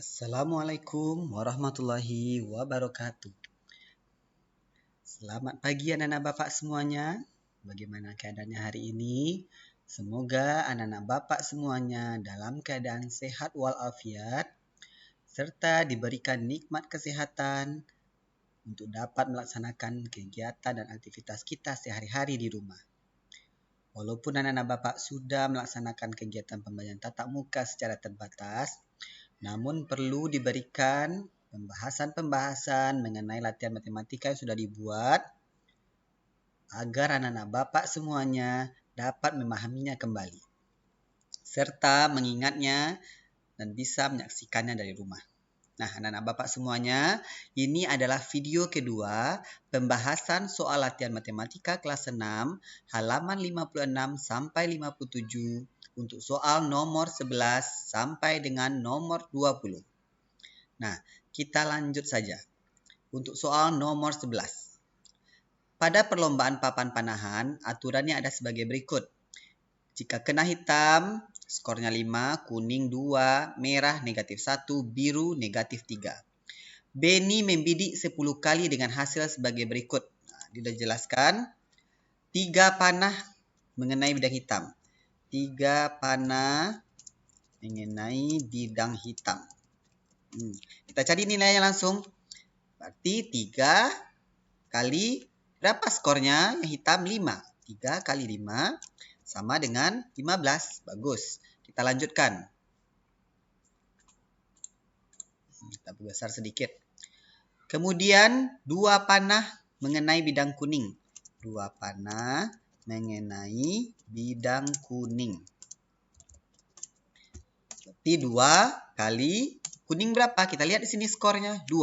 Assalamualaikum warahmatullahi wabarakatuh. Selamat pagi anak-anak Bapak semuanya. Bagaimana keadaannya hari ini? Semoga anak-anak Bapak semuanya dalam keadaan sehat walafiat serta diberikan nikmat kesehatan untuk dapat melaksanakan kegiatan dan aktivitas kita sehari-hari di rumah. Walaupun anak-anak Bapak sudah melaksanakan kegiatan pembelajaran tatap muka secara terbatas, namun perlu diberikan pembahasan-pembahasan mengenai latihan matematika yang sudah dibuat agar anak-anak Bapak semuanya dapat memahaminya kembali serta mengingatnya dan bisa menyaksikannya dari rumah. Nah, anak-anak Bapak semuanya, ini adalah video kedua pembahasan soal latihan matematika kelas 6 halaman 56 sampai 57 untuk soal nomor 11 sampai dengan nomor 20. Nah, kita lanjut saja. Untuk soal nomor 11. Pada perlombaan papan panahan, aturannya ada sebagai berikut. Jika kena hitam, skornya 5, kuning 2, merah negatif 1, biru negatif 3. Beni membidik 10 kali dengan hasil sebagai berikut. Nah, dia sudah jelaskan 3 panah mengenai bidang hitam. 3 panah mengenai bidang hitam. Kita cari nilainya langsung. Berarti 3 kali berapa skornya? Yang hitam 5. 3 kali 5 sama dengan 15. Bagus. Kita lanjutkan. Kita besar sedikit. Kemudian 2 panah mengenai bidang kuning. 2 panah mengenai bidang kuning. Berarti 2 kali kuning berapa? Kita lihat di sini skornya 2.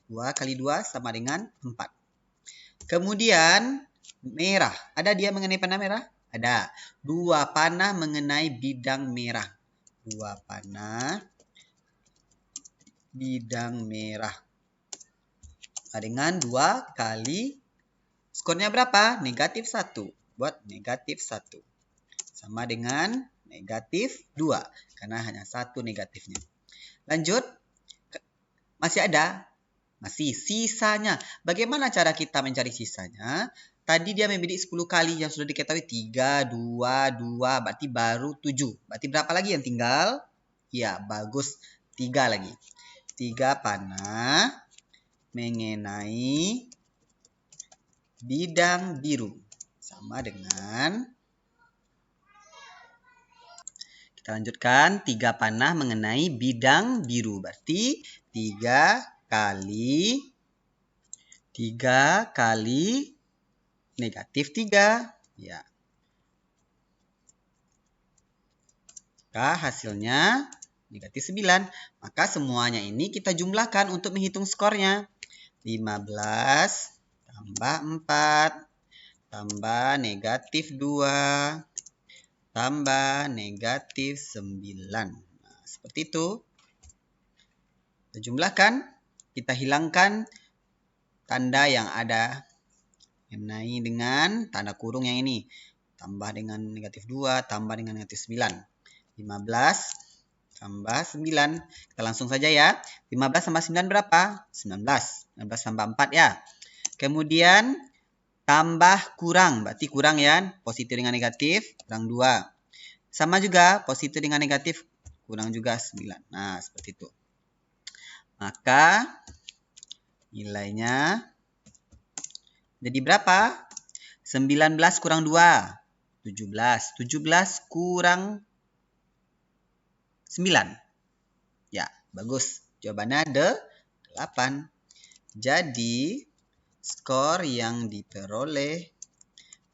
2 kali 2 sama dengan 4. Kemudian merah. Ada dia mengenai panah merah? Ada. 2 panah mengenai bidang merah. 2 panah bidang merah. Dengan 2 kali skornya berapa? Negatif 1. Buat negatif 1. Sama dengan negatif 2. Karena hanya 1 negatifnya. Lanjut. Masih ada? Masih. Sisanya. Bagaimana cara kita mencari sisanya? Tadi dia membidik 10 kali yang sudah diketahui. 3, 2, 2. Berarti baru 7. Berarti berapa lagi yang tinggal? Ya, bagus. 3 lagi. 3 panah mengenai bidang biru. Sama dengan, kita lanjutkan, 3 panah mengenai bidang biru. Berarti 3 kali negatif 3. Ya. Maka hasilnya negatif 9. Maka semuanya ini kita jumlahkan untuk menghitung skornya. 15 tambah 4 tambah negatif 2 tambah negatif 9. Nah, seperti itu. Kita jumlahkan. Kita hilangkan tanda yang ada mengenai dengan tanda kurung yang ini. Tambah dengan negatif 2 tambah dengan negatif 9. 15 tambah 9. Kita langsung saja ya. 15 tambah 9 berapa? 19. 19 tambah 4 ya. Kemudian tambah kurang. Berarti kurang ya. Positif dengan negatif. Kurang 2. Sama juga. Positif dengan negatif. Kurang juga 9. Nah seperti itu. Maka nilainya jadi berapa? 19 kurang 2. 17. 17 kurang 9. Ya, bagus. Jawabannya ada 8. Jadi, skor yang diperoleh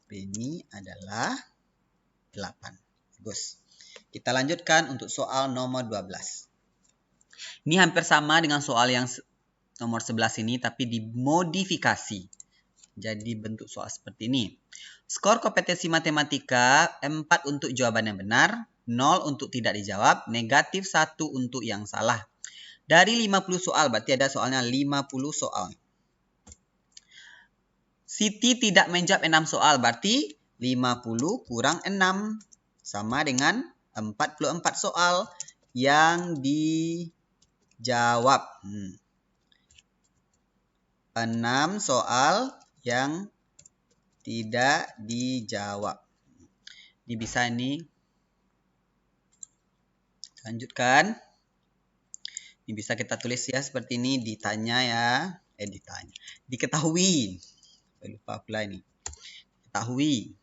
Beni adalah 8. Bagus. Kita lanjutkan untuk soal nomor 12. Ini hampir sama dengan soal yang nomor 11 ini, tapi dimodifikasi. Jadi bentuk soal seperti ini. Skor kompetensi matematika 4 untuk jawaban yang benar, 0 untuk tidak dijawab, negatif 1 untuk yang salah. Dari 50 soal, berarti ada soalnya 50 soal. Siti tidak menjawab 6 soal, berarti 50 kurang 6. Sama dengan 44 soal yang jawab. 6 soal yang tidak dijawab. Ini bisa nih. Lanjutkan. Ini bisa kita tulis ya seperti ini, ditanya ya. Ditanya. Diketahui. Lupa pula ini. Ketahui.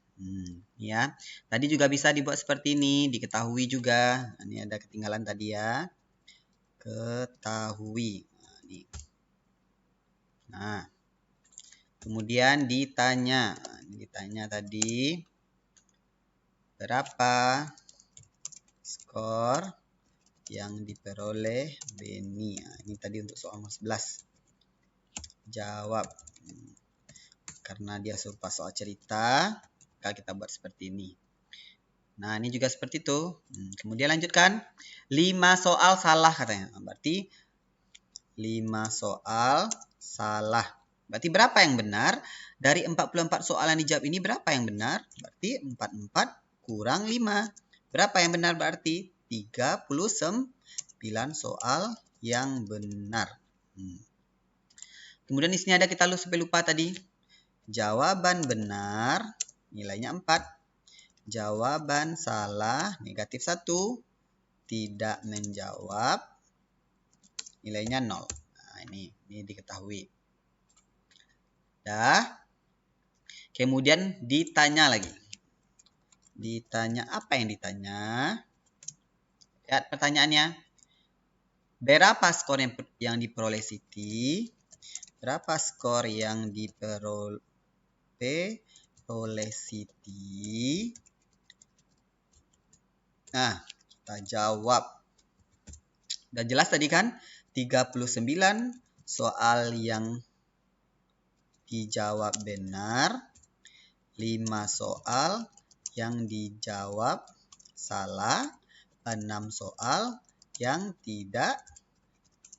Ya. Tadi juga bisa dibuat seperti ini, diketahui juga. Ini ada ketinggalan tadi ya. Ketahui. Nah, kemudian ditanya. Ditanya tadi, berapa skor yang diperoleh Beni? Ini tadi untuk soal nomor 11. Jawab. Karena dia serupa soal cerita, maka kita buat seperti ini. Nah, ini juga seperti itu. Kemudian lanjutkan. 5 soal salah katanya. Berarti 5 soal salah. Berarti berapa yang benar? Dari 44 soal yang dijawab ini berapa yang benar? Berarti 44 kurang 5. Berapa yang benar berarti? 39 soal yang benar. Kemudian di sini ada kita sampai lupa tadi. Jawaban benar nilainya 4. Jawaban salah negatif 1. Tidak menjawab nilainya 0. Nah, ini diketahui. Dah. Kemudian ditanya lagi. Ditanya apa yang ditanya? Lihat pertanyaannya. Berapa skor yang diperoleh Siti? Berapa skor yang diperoleh Siti? Nah, kita jawab. Udah jelas tadi kan? 39 soal yang dijawab benar. 5 soal yang dijawab salah. 6 soal yang tidak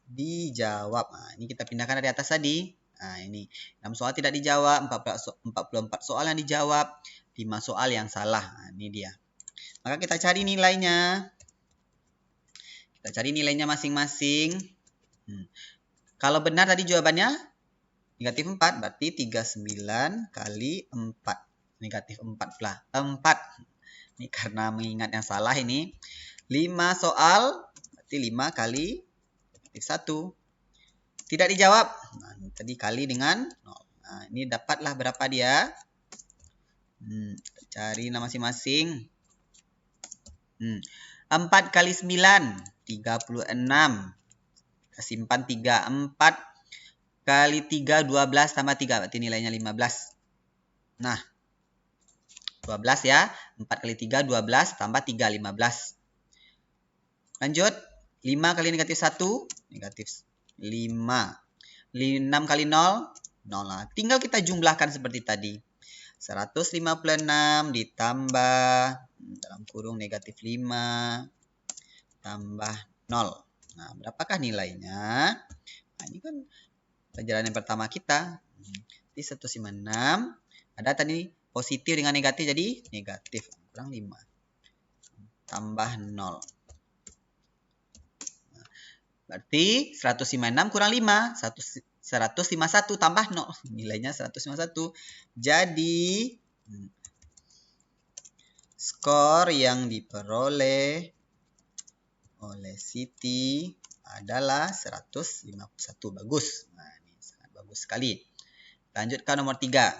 dijawab. Nah, ini kita pindahkan dari atas tadi. Nah, ini 6 soal tidak dijawab, 44 soal yang dijawab, 5 soal yang salah. Nah, ini dia. Maka kita cari nilainya. Kita cari nilainya masing-masing. Kalau benar tadi jawabannya negatif 4. Berarti 39 kali 4. Negatif 4 pula. 4. Ini karena mengingat yang salah ini. 5 soal. Berarti 5 kali negatif 1. Tidak dijawab. Nah, tadi kali dengan 0. Nah, ini dapatlah berapa dia. Cari masing-masing. 4 kali 9, 36. Kita simpan 3. 4 kali 3, 12 tambah 3. Berarti nilainya 15. Nah, 12 ya. 4 kali 3, 12 tambah 3, 15. Lanjut. 5 kali negatif 1, negatif 5. 6 kali 0, 0. Nah, tinggal kita jumlahkan seperti tadi. 156 ditambah dalam kurung negatif 5 tambah 0. Nah, berapakah nilainya? Nah, ini kan pelajaran yang pertama kita. Jadi 156. Ada tadi positif dengan negatif jadi negatif. Kurang 5. Tambah 0. Nah, berarti 156 kurang 5. 151 tambah 0. Nilainya 151. Jadi skor yang diperoleh oleh Siti adalah 151. Bagus. Nah, ini sangat bagus sekali. Lanjutkan nomor 3.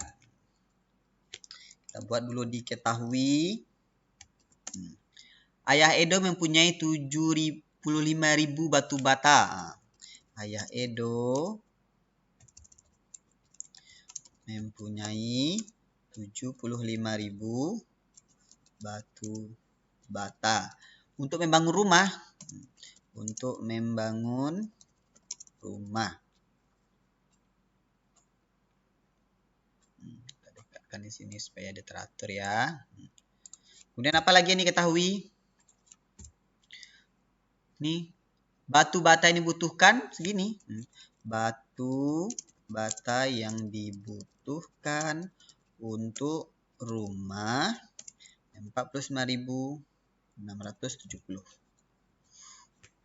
Kita buat dulu diketahui. Ayah Edo mempunyai 75.000 batu bata. Ayah Edo mempunyai 75.000 batu bata. Untuk membangun rumah. Untuk membangun rumah. Kita dekatkan di sini supaya dia teratur ya. Kemudian apa lagi yang diketahui? Nih, batu bata yang dibutuhkan segini. Batu bata yang dibutuhkan untuk rumah 45.670.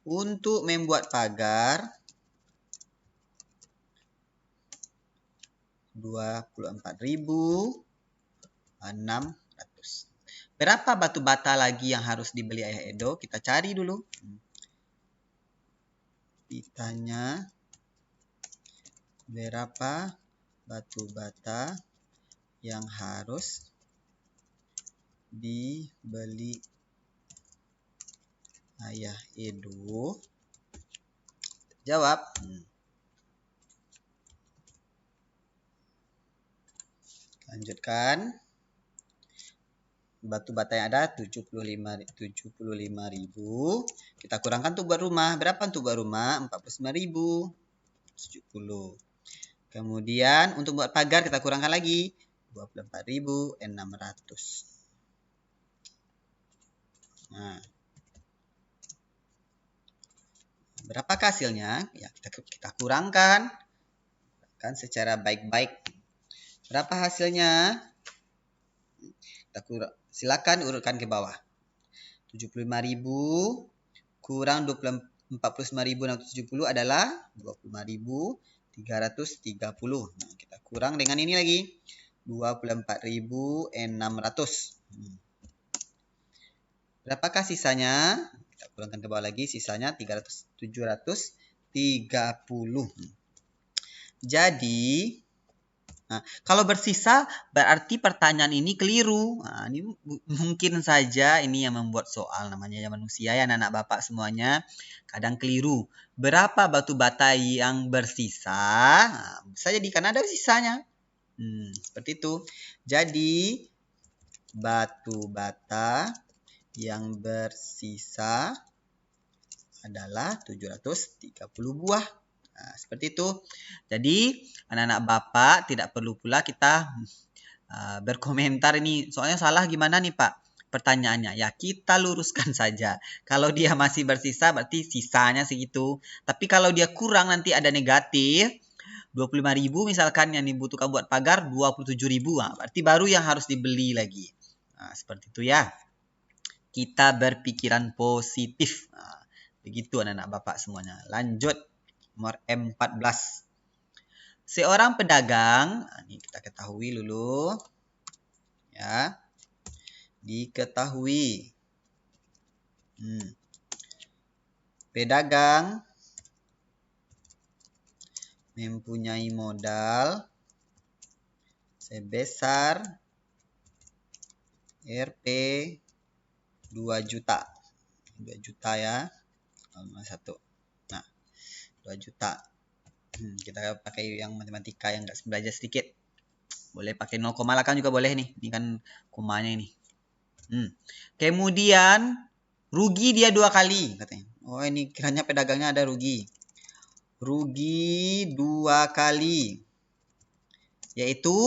Untuk membuat pagar 24.600. Berapa batu bata lagi yang harus dibeli Ayah Edo? Kita cari dulu. Ditanya berapa batu bata yang harus dibeli Ayah Edo? Jawab. Lanjutkan. Batu bata yang ada 75.000. Kita kurangkan untuk buat rumah. Berapa untuk buat rumah? 45.000. 70. Kemudian untuk buat pagar kita kurangkan lagi. 24.600. Nah. Berapa hasilnya? Ya, kita kurangkan. Kan secara baik-baik. Berapa hasilnya? Silakan urutkan ke bawah. 75.000 kurang 49.670 adalah 25.330. Nah, kita kurang dengan ini lagi. 24.600. Berapakah sisanya? Kita kurangkan ke bawah lagi. Sisanya 730. Jadi nah, kalau bersisa berarti pertanyaan ini keliru. Nah, ini mungkin saja ini yang membuat soal, namanya manusia ya anak-anak bapak semuanya kadang keliru. Berapa batu bata yang bersisa? Nah, bisa jadi karena ada sisanya. Seperti itu. Jadi batu bata yang bersisa adalah 730 buah. Nah, seperti itu. Jadi, anak-anak bapak tidak perlu pula kita berkomentar ini. Soalnya salah gimana nih Pak? Pertanyaannya. Ya, kita luruskan saja. Kalau dia masih bersisa, berarti sisanya segitu. Tapi kalau dia kurang, nanti ada negatif. 25.000 misalkan yang dibutuhkan buat pagar 27.000. Nah, berarti baru yang harus dibeli lagi. Nah, seperti itu ya. Kita berpikiran positif. Nah, begitu anak-anak bapak semuanya. Lanjut. Nomor 14. Seorang pedagang, ini kita ketahui dulu. Ya. Diketahui. Pedagang mempunyai modal sebesar Rp 2 juta. 2 juta ya. Satu. Nah, 2 juta. Kita pakai yang matematika yang enggak belajar sedikit. Boleh pakai 0,8 juga boleh nih. Ini kan komanya ini. Kemudian rugi dia 2 kali katanya. Oh, ini kiranya pedagangnya ada rugi. Rugi 2 kali. Yaitu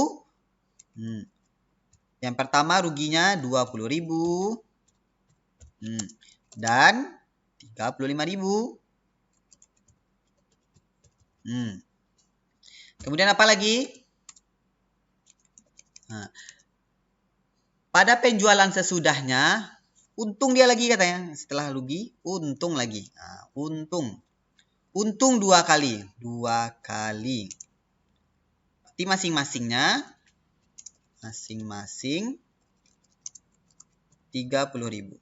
yang pertama ruginya 20.000 dan 35.000. Kemudian apa lagi? Nah, pada penjualan sesudahnya, untung dia lagi katanya. Setelah rugi, untung lagi. Nah, untung 2 kali. 2 kali. Berarti masing-masing 30.000.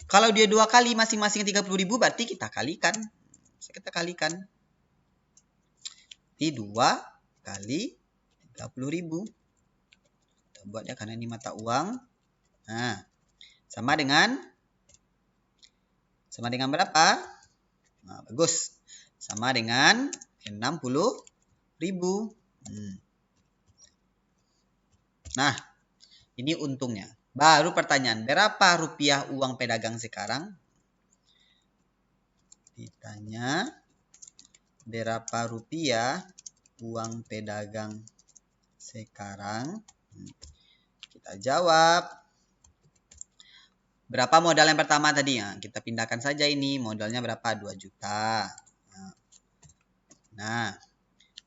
Kalau dia 2 kali masing-masing 30.000 berarti kita kalikan. Kita kalikan. Di 2 kali 30.000. Kita buat ya karena ini mata uang. Nah, sama dengan berapa? Nah, bagus. Sama dengan 60.000. Nah, ini untungnya. Baru pertanyaan, berapa rupiah uang pedagang sekarang? Ditanya, berapa rupiah uang pedagang sekarang? Kita jawab. Berapa modal yang pertama tadi? Nah, kita pindahkan saja ini. Modalnya berapa? 2 juta. Nah,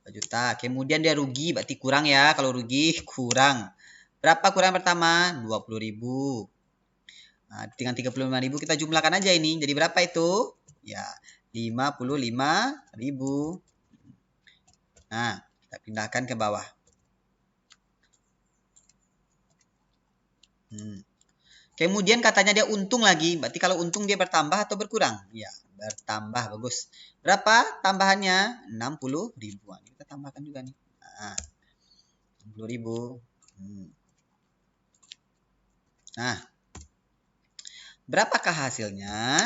2 juta. Kemudian dia rugi, berarti kurang ya. Kalau rugi, kurang. Berapa kurang pertama? 20.000. Nah, dengan 35.000 kita jumlahkan aja ini. Jadi berapa itu? Ya, 55.000. Nah, kita pindahkan ke bawah. Kemudian katanya dia untung lagi. Berarti kalau untung dia bertambah atau berkurang? Ya, bertambah. Bagus. Berapa tambahannya? 60.000. Kita tambahkan juga nih. Nah, 60.000. Nah, berapakah hasilnya?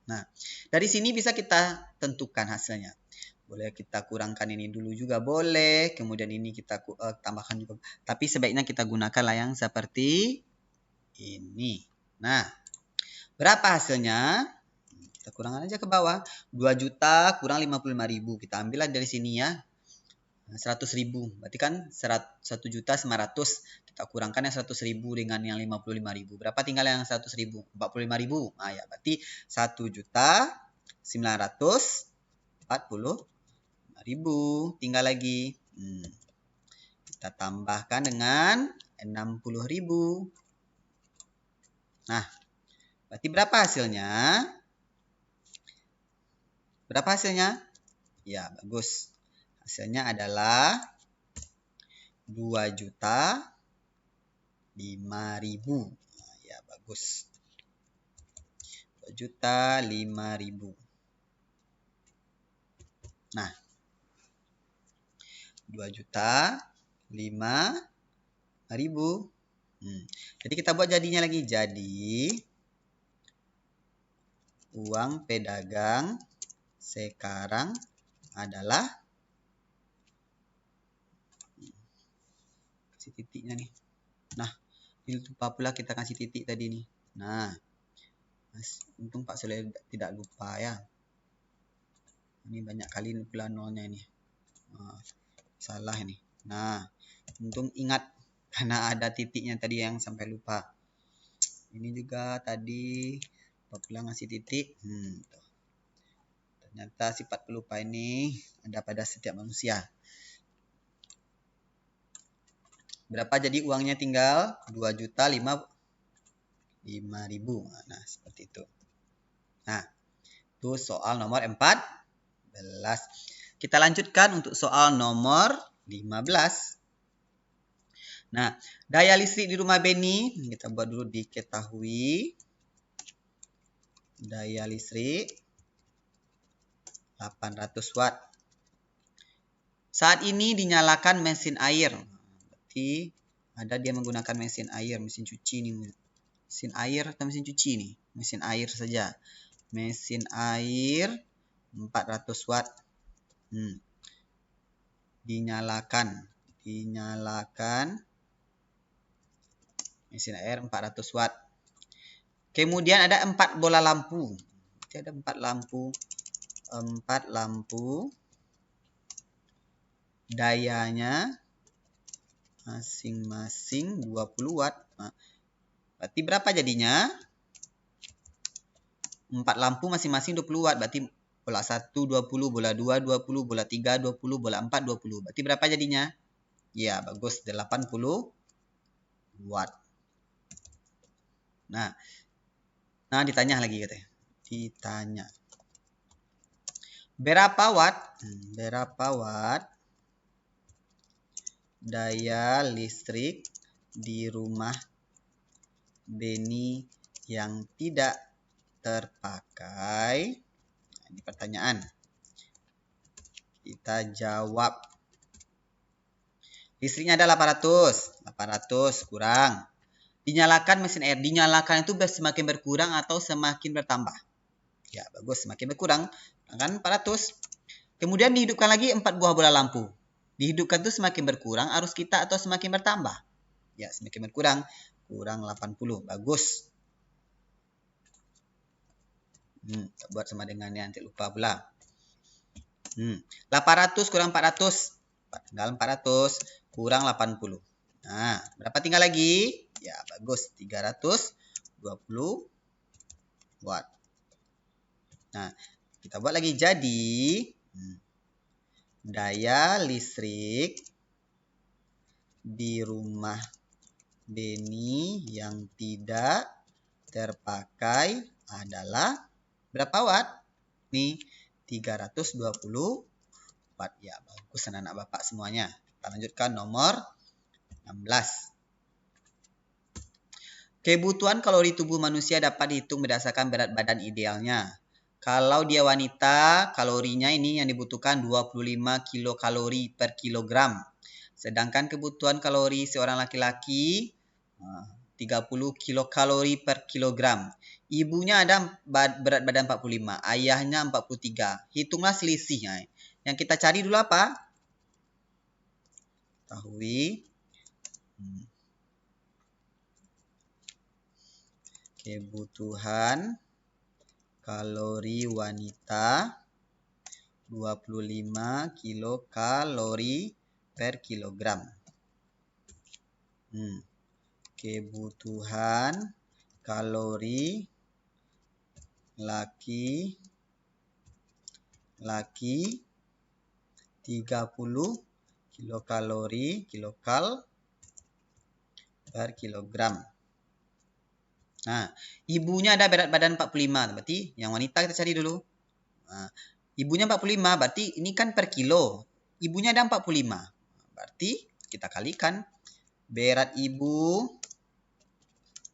Nah, dari sini bisa kita tentukan hasilnya. Boleh kita kurangkan ini dulu juga boleh. Kemudian ini kita tambahkan juga. Tapi sebaiknya kita gunakanlah yang seperti ini. Nah, berapa hasilnya? Kita kurangkan aja ke bawah. 2 juta kurang 55.000. Kita ambillah dari sini ya. 100.000. Berarti kan 1.900.000. Kita kurangkan yang 100.000 dengan yang 55.000. Berapa tinggal yang 100.000? 45.000. Nah ya, berarti 1.940.000. Tinggal lagi. Kita tambahkan dengan 60.000. Nah, berarti berapa hasilnya? Berapa hasilnya? Ya, bagus. Hasilnya adalah 2.005.000. Nah, ya, bagus. 2.005.000. Nah, 2.005.000. Jadi kita buat jadinya lagi. Jadi, uang pedagang sekarang adalah, kasih titiknya nih. Nah, ini lupa pula kita kasih titik tadi nih. Nah, untung Pak Soleh tidak lupa ya. Ini banyak kali pula nolnya ini. Salah ini. Nah, untung ingat karena ada titiknya tadi yang sampai lupa. Ini juga tadi lupa pula ngasih titik. Ternyata sifat pelupa ini ada pada setiap manusia. Berapa jadi uangnya tinggal? 2.005.000. Nah, seperti itu. Nah, itu soal nomor 14. Kita lanjutkan untuk soal nomor 15. Nah, daya listrik di rumah Beni, kita buat dulu diketahui. Daya listrik 800 watt. Saat ini dinyalakan mesin air. Berarti ada dia menggunakan mesin air, mesin cuci nih. Mesin air atau mesin cuci nih? Mesin air saja. Mesin air 400 watt. Dinyalakan mesin air 400 watt. Kemudian ada 4 bola lampu. Ada 4 lampu. 4 lampu. Dayanya masing-masing 20 watt. Nah, berarti berapa jadinya? 4 lampu masing-masing 20 watt. Berarti bola 1 20, bola 2 20, bola 3 20, bola 4 20. Berarti berapa jadinya? Ya, bagus. 80 watt. Nah, ditanya lagi katanya. Ditanya. Berapa watt daya listrik di rumah Beni yang tidak terpakai? Nah, ini pertanyaan. Kita jawab. Listriknya ada 800. 800 kurang. Dinyalakan mesin air. Dinyalakan itu semakin berkurang atau semakin bertambah? Ya, bagus. Semakin berkurang. Kan 400. Kemudian dihidupkan lagi 4 buah bola lampu. Dihidupkan itu semakin berkurang arus kita atau semakin bertambah? Ya, semakin berkurang. Kurang 80. Bagus. Kita buat sama dengan yang nanti lupa pula. 800 kurang 400. Tinggal 400. Kurang 80. Nah, berapa tinggal lagi? Ya, bagus. 320 watt. Nah, kita buat lagi. Jadi, daya listrik di rumah Beni yang tidak terpakai adalah berapa watt? Nih, 320 watt. Ya, bagus anak-anak Bapak semuanya. Kita lanjutkan nomor 16. Kebutuhan kalori tubuh manusia dapat dihitung berdasarkan berat badan idealnya. Kalau dia wanita, kalorinya ini yang dibutuhkan 25 kilokalori per kilogram. Sedangkan kebutuhan kalori seorang laki-laki 30 kilokalori per kilogram. Ibunya ada berat badan 45, ayahnya 43. Hitunglah selisihnya. Yang kita cari dulu apa? Ketahui. Kebutuhan kalori wanita 25 kilokalori per kilogram. Kebutuhan kalori laki 30 kilokal per kilogram. Nah, ibunya ada berat badan 45, berarti yang wanita kita cari dulu. Nah, ibunya 45, berarti ini kan per kilo. Ibunya ada 45, berarti kita kalikan. Berat ibu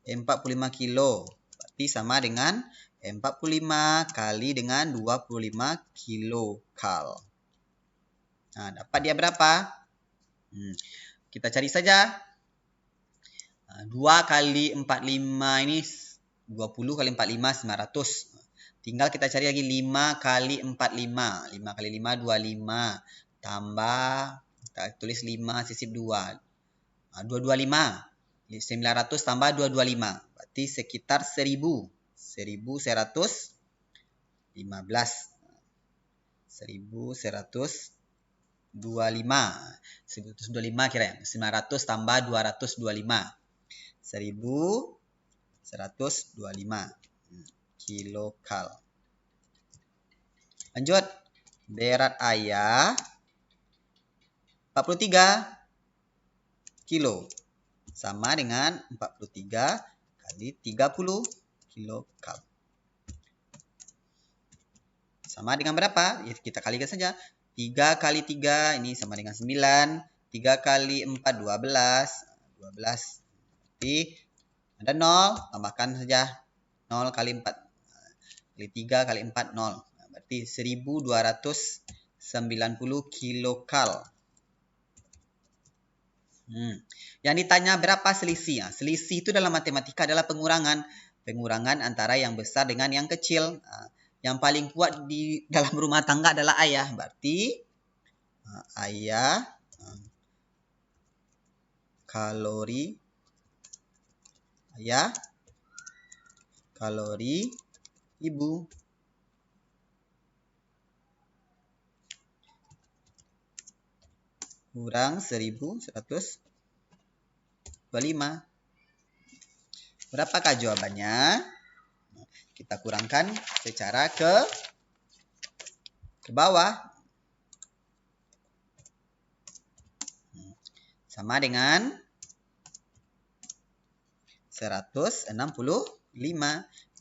45 kilo, berarti sama dengan 45 kali dengan 25 kilokal. Nah, dapat dia berapa? Kita cari saja. 2 kali 45 ini 20 kali 45 900. Tinggal kita cari lagi 5 kali 45. 5 kali 5 25 tambah kita tulis 5 sisip 2. 225. 900 tambah 225. Berarti sekitar 1000. 1115. 1125. 1125 kira ya. 900 tambah 225. 1125 kilokal. Lanjut. Berat ayah 43 kilo. Sama dengan 43 kali 30 kilokal. Sama dengan berapa? Ya, kita kalikan saja. 3 kali 3 ini sama dengan 9. 3 kali 4 12. 12. Berarti ada 0. Tambahkan saja. 0 kali 4. Kali 3 kali 4 0. Berarti 1290 kilokal. Yang ditanya berapa selisih? Selisih itu dalam matematika adalah pengurangan. Pengurangan antara yang besar dengan yang kecil. Yang paling kuat di dalam rumah tangga adalah ayah. Berarti ayah kalori ibu. Kurang 1125. Berapakah jawabannya? Kita kurangkan secara ke bawah. Sama dengan 165.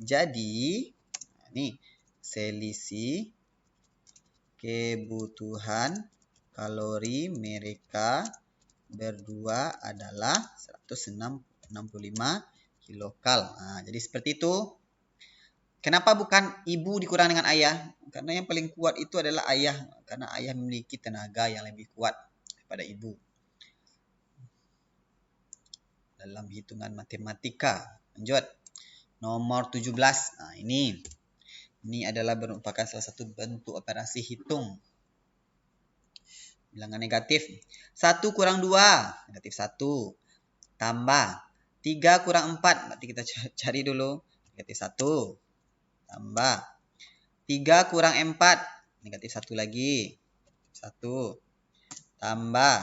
Jadi, ini selisih kebutuhan kalori mereka berdua adalah 165 kilokal. Nah, jadi seperti itu. Kenapa bukan ibu dikurang dengan ayah? Karena yang paling kuat itu adalah ayah. Karena ayah memiliki tenaga yang lebih kuat daripada ibu. Dalam hitungan matematika. Lanjut. Nomor 17. Nah, ini adalah merupakan salah satu bentuk operasi hitung. Bilangan negatif. 1 kurang 2. Negatif 1. Tambah. 3 kurang 4. Berarti kita cari dulu. Negatif 1. Tambah. 3 kurang 4. Negatif 1 lagi. 1. Tambah.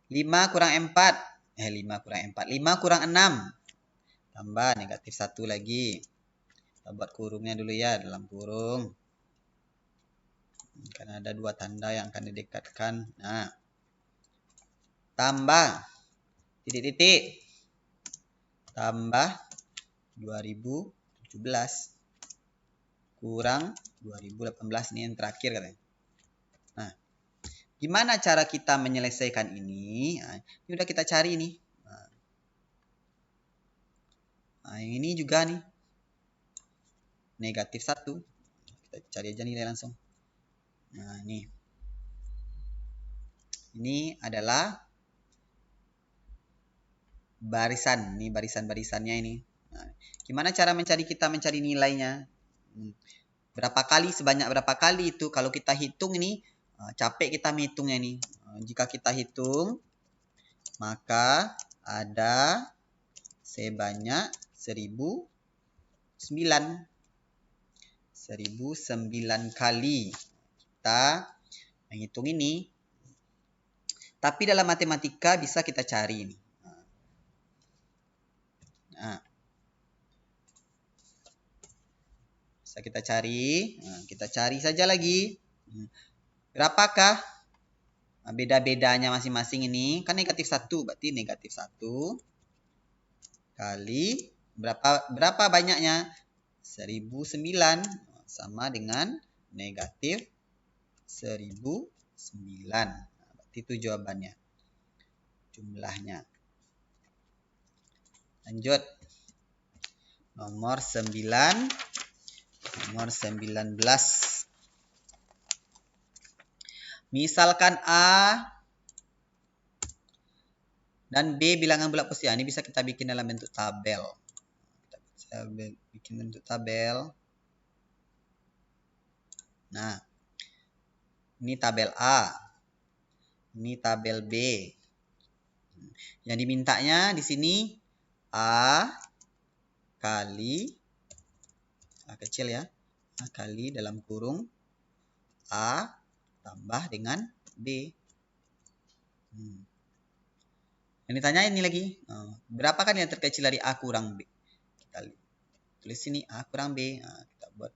5 kurang 4. 5 kurang 4. 5 kurang 6. Tambah. Negatif 1 lagi. Kita buat kurungnya dulu ya. Dalam kurung. Karena ada 2 tanda yang akan didekatkan. Nah. Tambah. Titik-titik. tambah 2017 kurang 2018. Ini yang terakhir katanya. Nah, gimana cara kita menyelesaikan ini? Nah, ini udah kita cari nih. Nah, yang ini juga nih. Negatif 1. Kita cari aja nilai langsung. Nah, ini. Ini adalah barisan. Ini barisan-barisannya ini. Nah, gimana cara kita mencari nilainya? Berapa kali, sebanyak berapa kali itu? Kalau kita hitung ini, capek kita menghitungnya ini. Jika kita hitung, maka ada sebanyak 1009. 1009 kali kita menghitung ini. Tapi dalam matematika bisa kita cari ini. Nah, bisa kita cari. Nah, kita cari saja lagi. Berapakah beda-bedanya masing-masing ini? Kan negatif 1, berarti negatif 1 kali berapa banyaknya? 1009 sama dengan negatif 1009. Berarti itu jawabannya. Jumlahnya. Lanjut. Nomor 9. Nomor 19. Misalkan A dan B bilangan bulat pasti. Ini bisa kita bikin dalam bentuk tabel. Kita bisa bikin bentuk tabel. Nah, ini tabel A. Ini tabel B. Yang dimintanya di sini A kali A kecil ya. A kali dalam kurung A tambah dengan B. Yang ditanya ini lagi, berapa kan yang terkecil dari A kurang B? Kita tulis sini A kurang B. Nah, kita buat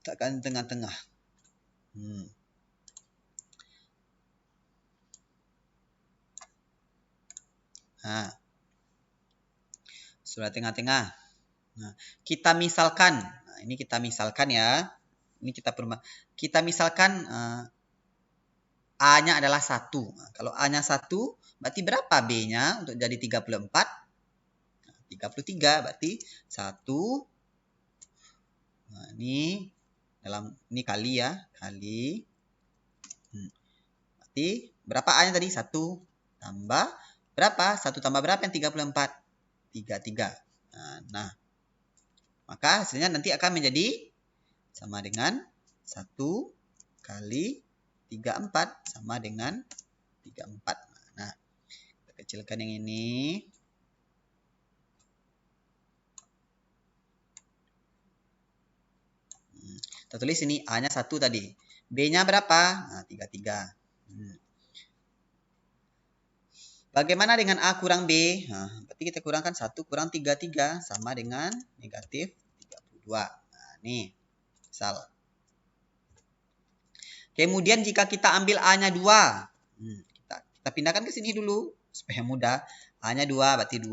tekan tengah-tengah. Nah, sudah tengah-tengah. Nah, kita misalkan, nah ini kita misalkan ya. Ini kita misalkan A-nya adalah 1. Nah, kalau A-nya 1, berarti berapa B-nya untuk jadi 34? Nah, 33, berarti 1. Nah, ini kali ya, kali. Berarti berapa A-nya tadi? 1 tambah berapa? 1 tambah berapa yang 34? 33. Nah, maka hasilnya nanti akan menjadi sama dengan 1 kali 34 sama dengan 34. Nah, kita kecilkan yang ini. Kita tulis ini A-nya 1 tadi. B-nya berapa? Nah, 33. Bagaimana dengan A kurang B? Nah, berarti kita kurangkan 1 kurang 33 sama dengan negatif 32. Nah, ini misal. Kemudian jika kita ambil A-nya 2. Kita pindahkan ke sini dulu supaya mudah. A-nya 2 berarti 2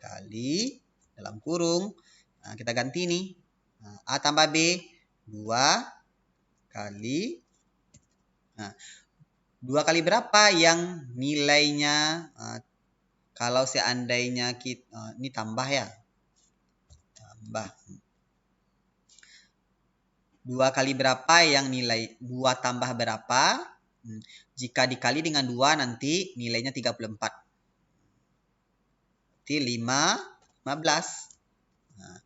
kali dalam kurung. Nah, kita ganti nih. Nah, A tambah B 2 kali. Nah, 2 kali berapa yang nilainya kalau seandainya kita ini tambah ya. Tambah. 2 kali berapa yang nilai 2 tambah berapa? Jika dikali dengan 2 nanti nilainya 34. Berarti 15. Nah,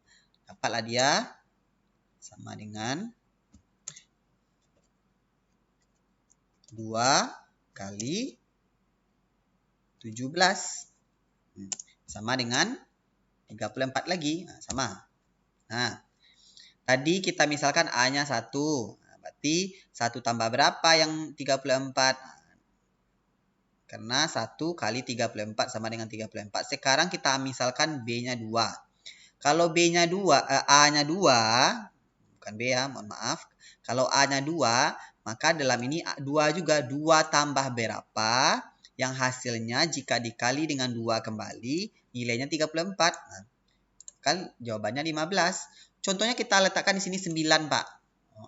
dapatlah dia sama dengan 2 kali 17. Sama dengan 34 lagi. Nah, sama. Nah, tadi kita misalkan A-nya 1. Nah, berarti 1 tambah berapa yang 34? Karena 1 kali 34 sama dengan 34. Sekarang kita misalkan B-nya 2. Kalau B-nya 2, A-nya 2, bukan B ya, mohon maaf. Kalau A-nya 2, maka dalam ini 2 juga. 2 tambah berapa yang hasilnya jika dikali dengan 2 kembali, nilainya 34. Nah, kan jawabannya 15. Contohnya kita letakkan di sini 9, Pak.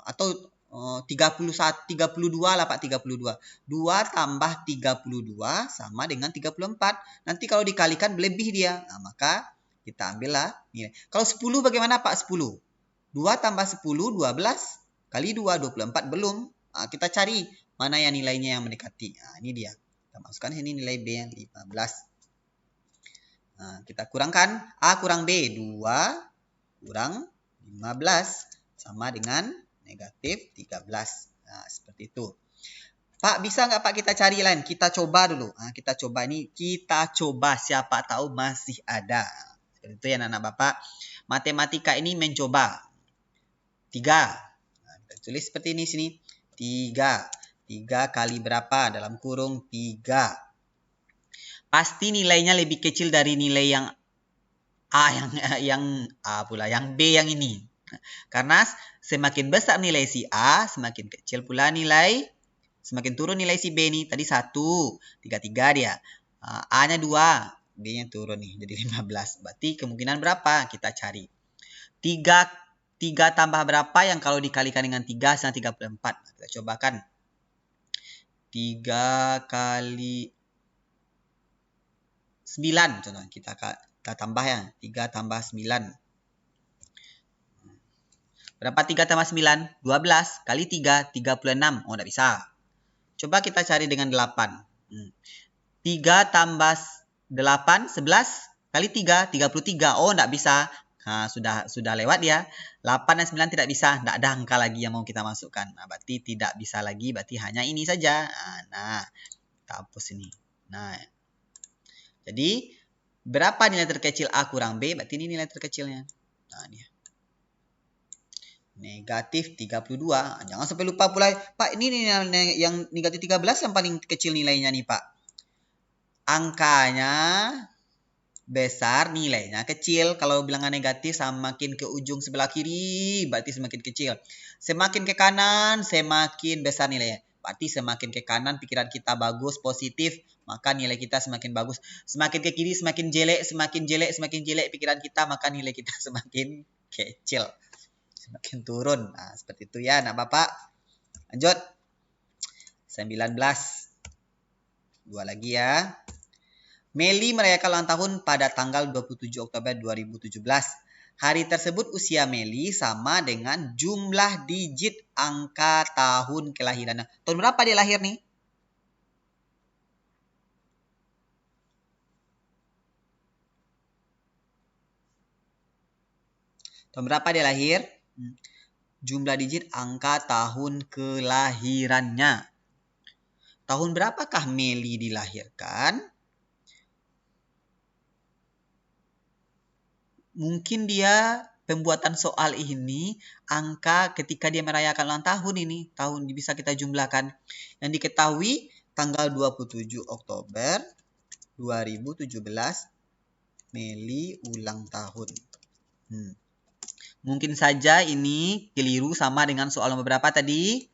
Atau 31, 32 lah, Pak, 32. 2 tambah 32 sama dengan 34. Nanti kalau dikalikan lebih dia. Nah, maka kita ambillah nilai. Kalau 10 bagaimana, Pak? 10. 2 tambah 10, 12. Kali 2, 24 belum. Nah, kita cari mana yang nilainya yang mendekati. Nah, ini dia. Kita masukkan sini nilai B yang 15. Nah, kita kurangkan A kurang B. 2 kurang 15 sama dengan negatif 13. Nah, seperti itu. Pak, bisa nggak Pak kita cari lain? Kita coba dulu. Nah, kita coba ini. Kita coba, siapa tahu masih ada. Seperti itu ya anak-anak Bapak. Matematika ini mencoba. 3. Nah, kita tulis seperti ini sini. 3. 3 kali berapa? Dalam kurung 3. Pasti nilainya lebih kecil dari nilai yang A, yang A pula, yang B yang ini. Karena semakin besar nilai si A, semakin kecil pula nilai, semakin turun nilai si B nih. Tadi 1, 33 dia. A-nya 2, B-nya turun nih, jadi 15. Berarti kemungkinan berapa? Kita cari. 3 tambah berapa yang kalau dikalikan dengan 3 sama 34? Kita cobakan. 3 kali 9 contohnya. Kita tambah ya. 3 tambah 9. Berapa 3 tambah 9? 12 kali 3, 36. Oh, tidak bisa. Coba kita cari dengan 8. 3 tambah 8, 11 kali 3, 33. Oh, tidak bisa. Nah, sudah lewat ya. 8 dan 9 tidak bisa. Tidak ada angka lagi yang mau kita masukkan. Nah, berarti tidak bisa lagi. Berarti hanya ini saja. Nah, kita hapus ini. Nah, jadi berapa nilai terkecil A kurang B? Berarti ini nilai terkecilnya. Nah, dia. Negatif 32. Jangan sampai lupa pula. Pak, ini yang negatif 13 yang paling kecil nilainya nih, Pak. Angkanya besar, nilainya kecil. Kalau bilangan negatif semakin ke ujung sebelah kiri, berarti semakin kecil. Semakin ke kanan, semakin besar nilainya. Berarti semakin ke kanan pikiran kita bagus, positif, maka nilai kita semakin bagus. Semakin ke kiri, semakin jelek, semakin jelek, semakin jelek pikiran kita, maka nilai kita semakin kecil. Semakin turun. Nah, seperti itu ya anak Bapak. Lanjut. 19. Dua lagi ya. Meli merayakan ulang tahun pada tanggal 27 Oktober 2017. Hari tersebut usia Meli sama dengan jumlah digit angka tahun kelahirannya. Tahun berapa dia lahir nih? Tahun berapa dia lahir? Jumlah digit angka tahun kelahirannya. Tahun berapakah Meli dilahirkan? Mungkin dia pembuatan soal ini angka ketika dia merayakan ulang tahun ini. Tahun bisa kita jumlahkan. Yang diketahui tanggal 27 Oktober 2017 Meli ulang tahun. Mungkin saja ini keliru sama dengan soal nomor berapa tadi?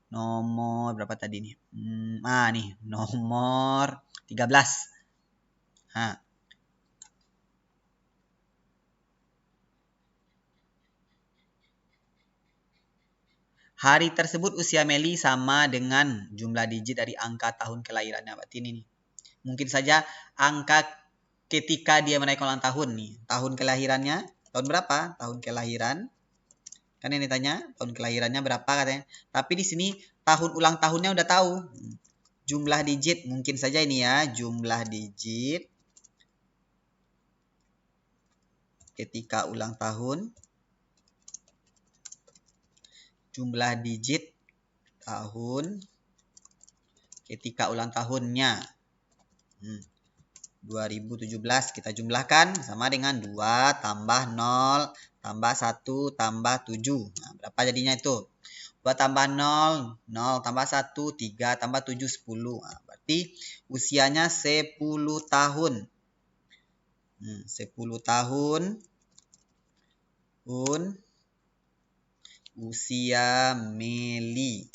Nomor berapa tadi nih? Nih nomor 13. Hari tersebut usia Meli sama dengan jumlah digit dari angka tahun kelahirannya. Berarti ini nih. Mungkin saja angka ketika dia merayakan ulang tahun nih. Tahun kelahirannya, tahun berapa? Tahun kelahiran. Kan ini tanya, tahun kelahirannya berapa katanya. Tapi di sini tahun ulang tahunnya udah tahu. Jumlah digit, mungkin saja ini ya. Jumlah digit ketika ulang tahun. Jumlah digit tahun ketika ulang tahunnya. 2017 kita jumlahkan sama dengan 2 tambah 0 tambah 1 tambah 7. Nah, berapa jadinya itu? 2 tambah 0, 0 tambah 1, 3 tambah 7, 10. Nah, berarti usianya 10 tahun. 10 tahun. Usia Meli.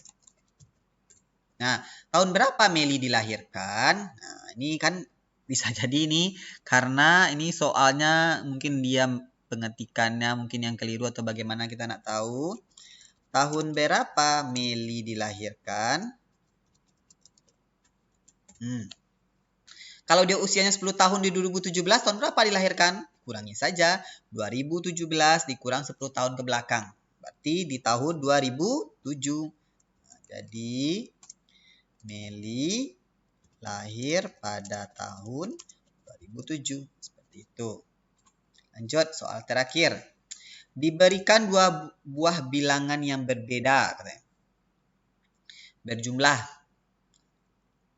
Nah, tahun berapa Meli dilahirkan? Nah, ini kan bisa jadi ini karena ini soalnya mungkin dia pengetikannya mungkin yang keliru atau bagaimana kita nak tahu. Tahun berapa Meli dilahirkan? Kalau dia usianya 10 tahun di 2017, tahun berapa dilahirkan? Kurangi saja. 2017 dikurang 10 tahun ke belakang. Berarti di tahun 2007. Nah, jadi Meli lahir pada tahun 2007. Seperti itu. Lanjut, soal terakhir. Diberikan dua buah bilangan yang berbeda, katanya. Berjumlah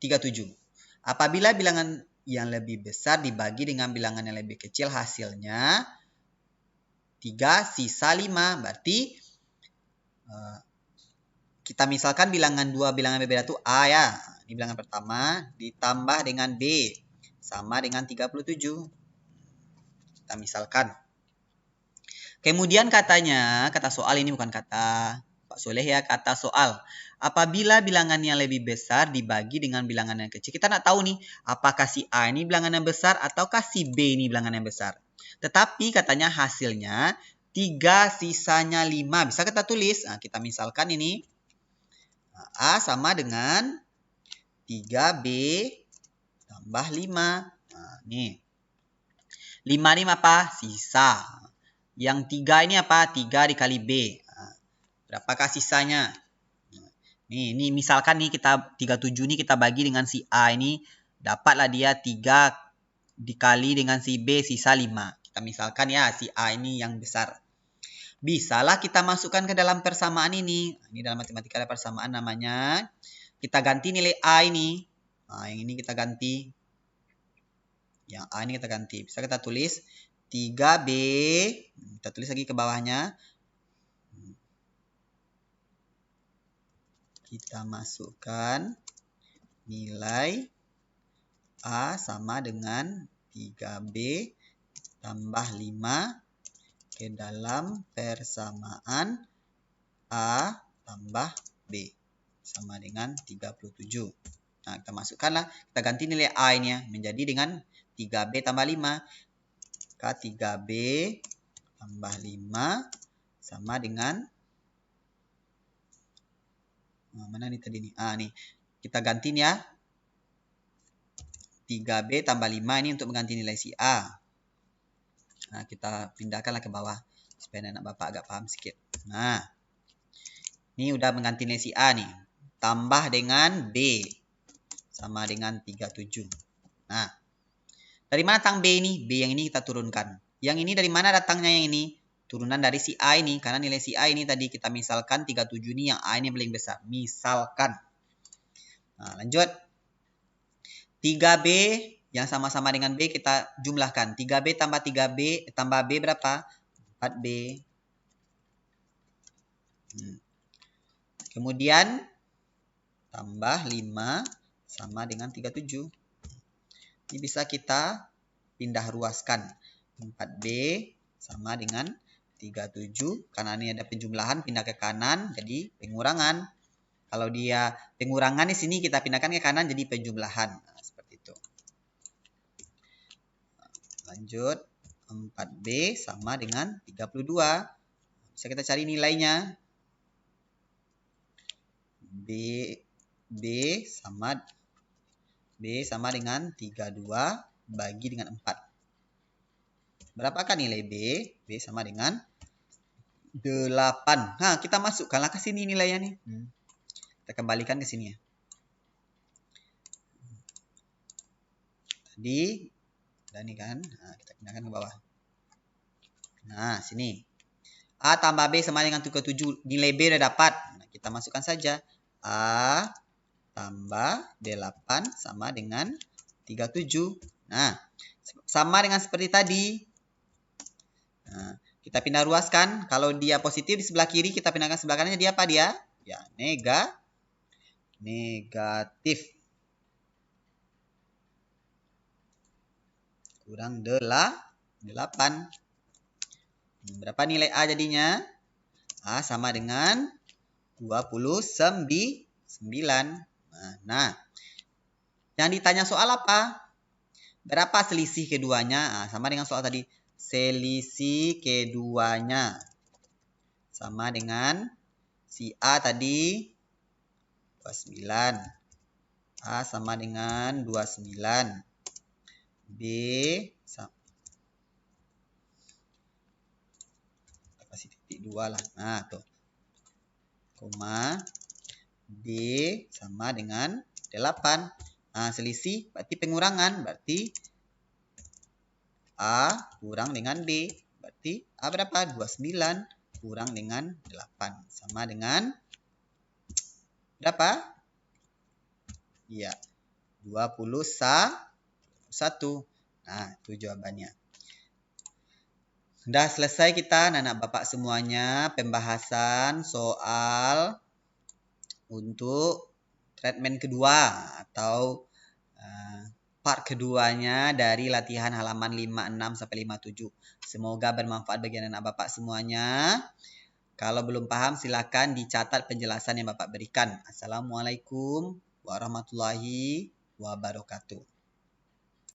37. Apabila bilangan yang lebih besar dibagi dengan bilangan yang lebih kecil, hasilnya 3 sisa 5. Berarti kita misalkan bilangan dua bilangan berbeda itu A ya. Ini bilangan pertama ditambah dengan B sama dengan 37. Kita misalkan. Kemudian katanya, kata soal ini bukan kata Pak Soleh ya, kata soal. Apabila bilangan yang lebih besar dibagi dengan bilangan yang kecil. Kita nak tahu nih, apakah si A ini bilangan yang besar ataukah si B ini bilangan yang besar. Tetapi katanya hasilnya 3 sisanya 5. Bisa kita tulis. Nah, kita misalkan ini. A sama dengan 3B tambah 5. Nah, nih. 5 ini apa? Sisa. Yang 3 ini apa? 3 dikali B. Nah, berapakah sisanya? Ini misalkan nih kita 37 ini kita bagi dengan si A ini. Dapatlah dia 3 dikali dengan si B sisa 5. Kita misalkan ya si A ini yang besar. Bisalah kita masukkan ke dalam persamaan ini. Ini dalam matematika ada persamaan namanya. Kita ganti nilai A ini. Nah, yang ini kita ganti. Yang A ini kita ganti. Bisa kita tulis 3B. Kita tulis lagi ke bawahnya. Kita masukkan nilai A sama dengan 3B tambah 5 ke dalam persamaan A tambah B sama dengan 37. Nah, kita masukkanlah, kita ganti nilai A ini ya, menjadi dengan 3B tambah 5. Maka 3B tambah 5 sama dengan mana nih tadi nih? Nih. Kita ganti nih ya. 3B tambah 5 ini untuk mengganti nilai si A. Nah, kita pindahkanlah ke bawah supaya anak Bapak agak paham sedikit. Nah, ini udah mengganti nilai si A nih. Tambah dengan B sama dengan 37. Nah, dari mana datang B ini? B yang ini kita turunkan. Yang ini dari mana datangnya yang ini? Turunan dari si A ini. Karena nilai si A ini tadi kita misalkan 37 ini yang A ini paling besar. Misalkan. Nah, lanjut. 3B yang sama-sama dengan B kita jumlahkan. 3B tambah 3B tambah B berapa? 4B. Kemudian tambah 5 sama dengan 37. Ini bisa kita pindah ruaskan. 4B sama dengan 37. Karena ini ada penjumlahan, pindah ke kanan jadi pengurangan. Kalau dia pengurangan di sini kita pindahkan ke kanan jadi penjumlahan. Nah, seperti itu. Lanjut. 4B sama dengan 32. Bisa kita cari nilainya. B sama dengan 32 bagi dengan 4. Berapakah nilai B? B sama dengan 8. Nah, kita masukkanlah ke sini nilainya nih. Kita kembalikan ke sini ya. Tadi udah nih kan. Nah, kita pindahkan ke bawah. Nah, sini. A tambah B sama dengan 37. Nilai B udah dapat. Nah, kita masukkan saja. A tambah 8 sama dengan 37. Nah, sama dengan seperti tadi. Nah, kita pindah ruaskan. Kalau dia positif di sebelah kiri, kita pindahkan sebelah kanannya. Dia apa dia? Ya, negatif. Kurang 8. Berapa nilai A jadinya? A sama dengan 29. Nah, yang ditanya soal apa? Berapa selisih keduanya? Sama dengan soal tadi. Selisih keduanya. Sama dengan si A tadi 29. A sama dengan 29. B sama. Kasih titik 2 lah. Nah, tuh. Koma. B sama dengan 8. Selisih berarti pengurangan. Berarti A kurang dengan B. Berarti A berapa? 29 kurang dengan 8. Sama dengan berapa? Iya. 21. Nah, itu jawabannya. Sudah selesai kita anak-anak Bapak semuanya pembahasan soal untuk treatment kedua atau part keduanya dari latihan halaman 56 sampai 57. Semoga bermanfaat bagi anak Bapak semuanya. Kalau belum paham silakan dicatat penjelasan yang Bapak berikan. Assalamualaikum warahmatullahi wabarakatuh.